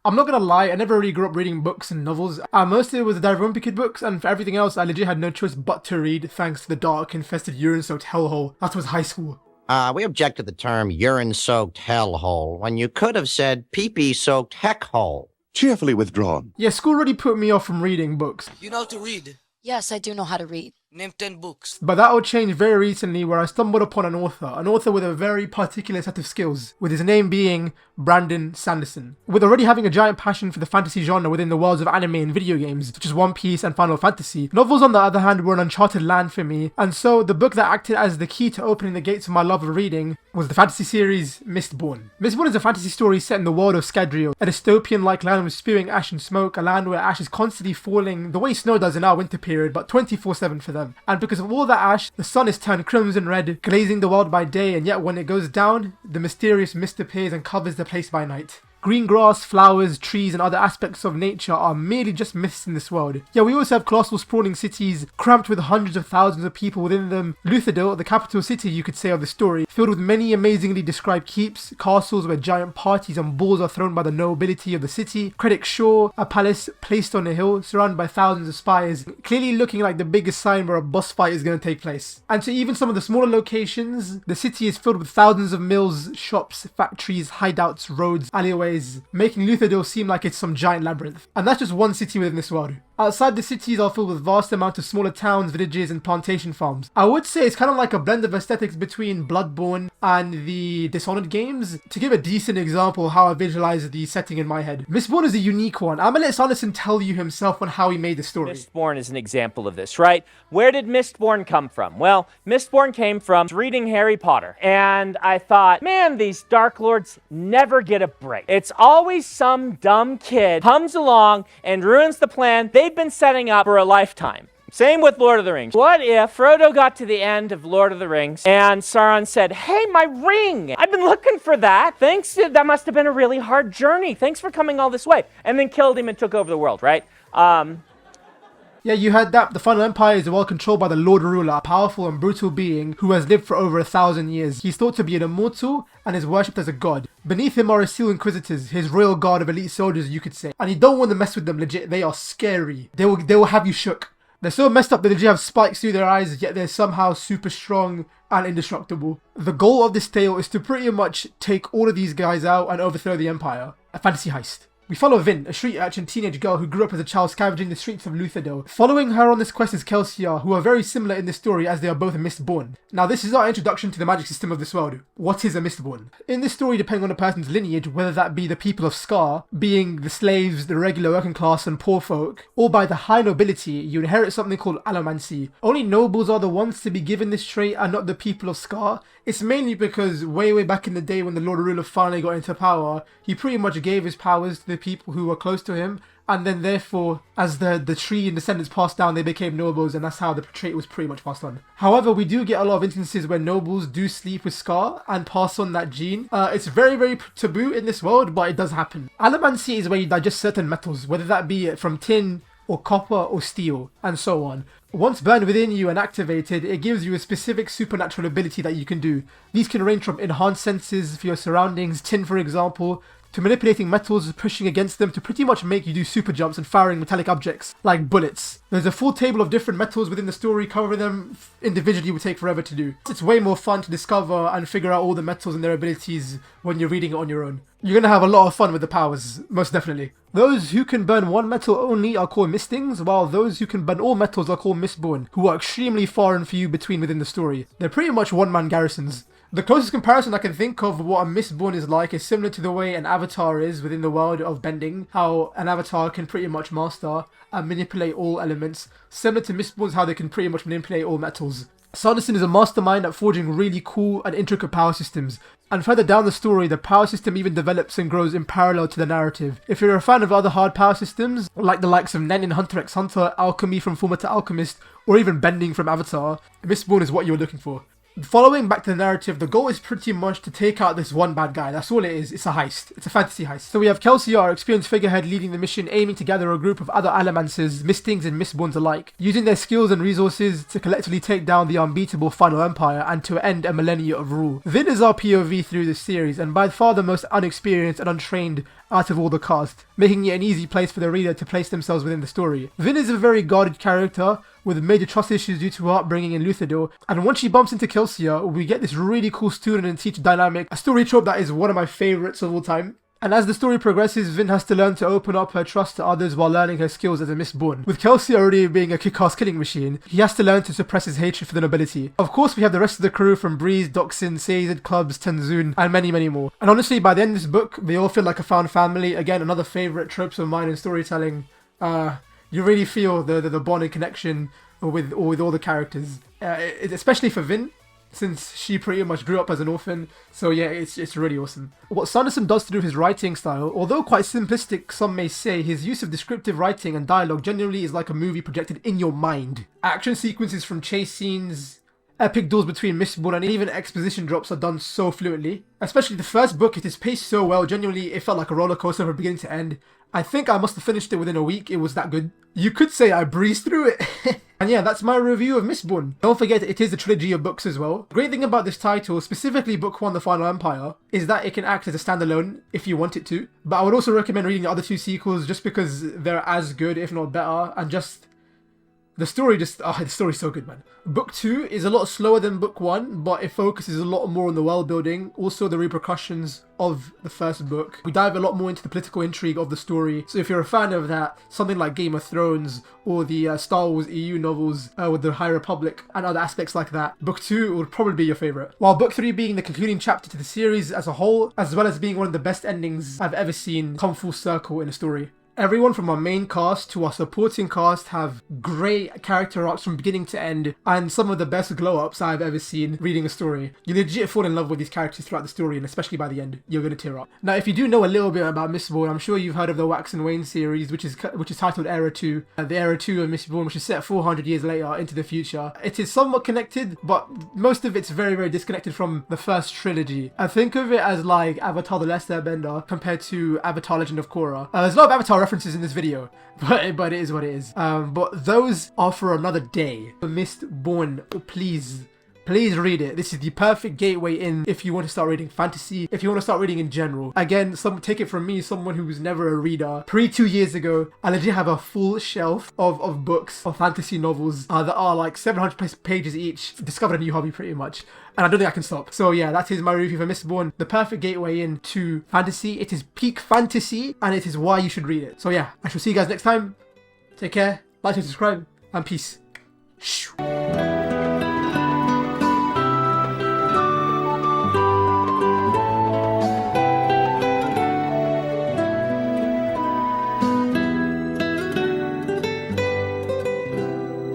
I'm not gonna lie, I never really grew up reading books and novels. Mostly it was the Daironpi Kid books, and for everything else, I legit had no choice but to read, thanks to the dark, infested, urine-soaked hellhole that was high school. We object to the term urine-soaked hellhole when you could have said pee-pee-soaked heckhole. Cheerfully withdrawn. Yeah, school really put me off from reading books. You know how to read? Yes, I do know how to read. Name 10 books. But that all changed very recently where I stumbled upon an author with a very particular set of skills, with his name being Brandon Sanderson. With already having a giant passion for the fantasy genre within the worlds of anime and video games, such as One Piece and Final Fantasy, novels on the other hand were an uncharted land for me, and so the book that acted as the key to opening the gates of my love of reading was the fantasy series Mistborn. Mistborn is a fantasy story set in the world of Scadrial, a dystopian-like land with spewing ash and smoke, a land where ash is constantly falling the way snow does in our winter period, but 24/7 for them. And because of all that ash, the sun is turned crimson red, glazing the world by day, and yet when it goes down, the mysterious mist appears and covers the place by night. Green grass, flowers, trees, and other aspects of nature are merely just myths in this world. Yeah, we also have colossal sprawling cities, cramped with hundreds of thousands of people within them. Luthadel, the capital city you could say of the story, filled with many amazingly described keeps, castles where giant parties and balls are thrown by the nobility of the city. Credit Shore, a palace placed on a hill, surrounded by thousands of spires, clearly looking like the biggest sign where a boss fight is going to take place. And to even some of the smaller locations, the city is filled with thousands of mills, shops, factories, hideouts, roads, alleyways, making Luthadel seem like it's some giant labyrinth. And that's just one city within this world. Outside the cities are filled with vast amounts of smaller towns, villages, and plantation farms. I would say it's kind of like a blend of aesthetics between Bloodborne and the Dishonored games. To give a decent example of how I visualize the setting in my head, Mistborn is a unique one. I'm gonna let Sanderson tell you himself on how he made the story. Mistborn is an example of this, right? Where did Mistborn come from? Well, Mistborn came from reading Harry Potter, and I thought, man, these Dark Lords never get a break. It's always some dumb kid comes along and ruins the plan they've been setting up for a lifetime. Same with Lord of the Rings. What if Frodo got to the end of Lord of the Rings and Sauron said, hey, my ring! I've been looking for that. That must have been a really hard journey. Thanks for coming all this way. And then killed him and took over the world, right? Yeah, you heard that. The Final Empire is well controlled by the Lord Ruler, a powerful and brutal being who has lived for over 1,000 years. He's thought to be an immortal and is worshipped as a god. Beneath him are his Seal Inquisitors, his royal guard of elite soldiers, you could say. And you don't want to mess with them, legit. They are scary. They will have you shook. They're so messed up they legit have spikes through their eyes, yet they're somehow super strong and indestructible. The goal of this tale is to pretty much take all of these guys out and overthrow the Empire. A fantasy heist. We follow Vin, a street urchin teenage girl who grew up as a child scavenging the streets of Luthadel. Following her on this quest is Kelsiar, who are very similar in this story as they are both Mistborn. Now this is our introduction to the magic system of this world. What is a Mistborn? In this story, depending on a person's lineage, whether that be the people of Scar, being the slaves, the regular working class and poor folk, or by the high nobility, you inherit something called allomancy. Only nobles are the ones to be given this trait and not the people of Scar. It's mainly because way back in the day when the Lord Ruler finally got into power, he pretty much gave his powers to the people who were close to him, and then therefore, as the tree and descendants passed down, they became nobles, and that's how the trait was pretty much passed on. However, we do get a lot of instances where nobles do sleep with Scar and pass on that gene. It's very taboo in this world, but it does happen. Allomancy is where you digest certain metals, whether that be from tin, or copper, or steel, and so on. Once burned within you and activated, it gives you a specific supernatural ability that you can do. These can range from enhanced senses for your surroundings, tin for example, to manipulating metals, pushing against them to pretty much make you do super jumps and firing metallic objects, like bullets. There's a full table of different metals within the story, covering them individually would take forever to do. It's way more fun to discover and figure out all the metals and their abilities when you're reading it on your own. You're going to have a lot of fun with the powers, most definitely. Those who can burn one metal only are called Mistings, while those who can burn all metals are called Mistborn, who are extremely far and few between within the story. They're pretty much one-man garrisons. The closest comparison I can think of what a Mistborn is like is similar to the way an avatar is within the world of bending, how an avatar can pretty much master and manipulate all elements, similar to Mistborns how they can pretty much manipulate all metals. Sanderson is a mastermind at forging really cool and intricate power systems, and further down the story, the power system even develops and grows in parallel to the narrative. If you're a fan of other hard power systems, like the likes of Nen in Hunter x Hunter, Alchemy from Fullmetal Alchemist, or even bending from Avatar, Mistborn is what you're looking for. Following back to the narrative, the goal is pretty much to take out this one bad guy. That's all it is. It's a heist. It's a fantasy heist. So we have Kelsiar, our experienced figurehead, leading the mission, aiming to gather a group of other Allomancers, Mistings and Mistborns alike, using their skills and resources to collectively take down the unbeatable Final Empire and to end a millennia of rule. Vin is our POV through this series, and by far the most unexperienced and untrained out of all the cast, making it an easy place for the reader to place themselves within the story. Vin is a very guarded character with major trust issues due to her upbringing in Luthador, and once she bumps into Kelsier, we get this really cool student and teacher dynamic, a story trope that is one of my favourites of all time. And as the story progresses, Vin has to learn to open up her trust to others while learning her skills as a Mistborn. With Kelsey already being a kick-ass killing machine, he has to learn to suppress his hatred for the nobility. Of course, we have the rest of the crew from Breeze, Doxin, Sazed, Clubs, Tenzun, and many, many more. And honestly, by the end of this book, they all feel like a found family. Again, another favourite tropes of mine in storytelling. You really feel the bond and connection with all the characters, especially for Vin, since she pretty much grew up as an orphan. So yeah, it's really awesome. What Sanderson does to do his writing style, although quite simplistic some may say, his use of descriptive writing and dialogue generally is like a movie projected in your mind. Action sequences from chase scenes, epic duels between Mistborn, and even exposition drops are done so fluently. Especially the first book, it is paced so well, genuinely it felt like a roller coaster from beginning to end. I think I must have finished it within a week, it was that good. You could say I breezed through it. And yeah, that's my review of Mistborn. Don't forget, it is a trilogy of books as well. The great thing about this title, specifically Book 1, The Final Empire, is that it can act as a standalone if you want it to. But I would also recommend reading the other two sequels just because they're as good, if not better, and just... the story's so good, man. Book 2 is a lot slower than Book 1, but it focuses a lot more on the world building, also the repercussions of the first book. We dive a lot more into the political intrigue of the story, so if you're a fan of that, something like Game of Thrones or the Star Wars EU novels with the High Republic and other aspects like that, Book 2 would probably be your favourite. While Book 3 being the concluding chapter to the series as a whole, as well as being one of the best endings I've ever seen come full circle in a story. Everyone from our main cast to our supporting cast have great character arcs from beginning to end, and some of the best glow-ups I've ever seen reading a story. You legit fall in love with these characters throughout the story, and especially by the end, you're going to tear up. Now, if you do know a little bit about Mistborn, I'm sure you've heard of the Wax and Wayne series, which is titled Era 2. The Era 2 of Mistborn, which is set 400 years later into the future. It is somewhat connected, but most of it's very, very disconnected from the first trilogy. I think of it as like Avatar The Last Airbender compared to Avatar Legend of Korra. There's a lot of Avatar references in this video, but it is what it is. But those are for another day. Mistborn, please read it. This is the perfect gateway in if you want to start reading fantasy, if you want to start reading in general. Again, take it from me, someone who was never a reader. 2 years ago, I legit have a full shelf of books, of fantasy novels that are like 700 pages each. Discovered a new hobby pretty much. And I don't think I can stop. So yeah, that is my review for Mistborn. The perfect gateway into fantasy. It is peak fantasy, and it is why you should read it. So yeah, I shall see you guys next time. Take care, like and subscribe, and peace. Shoo.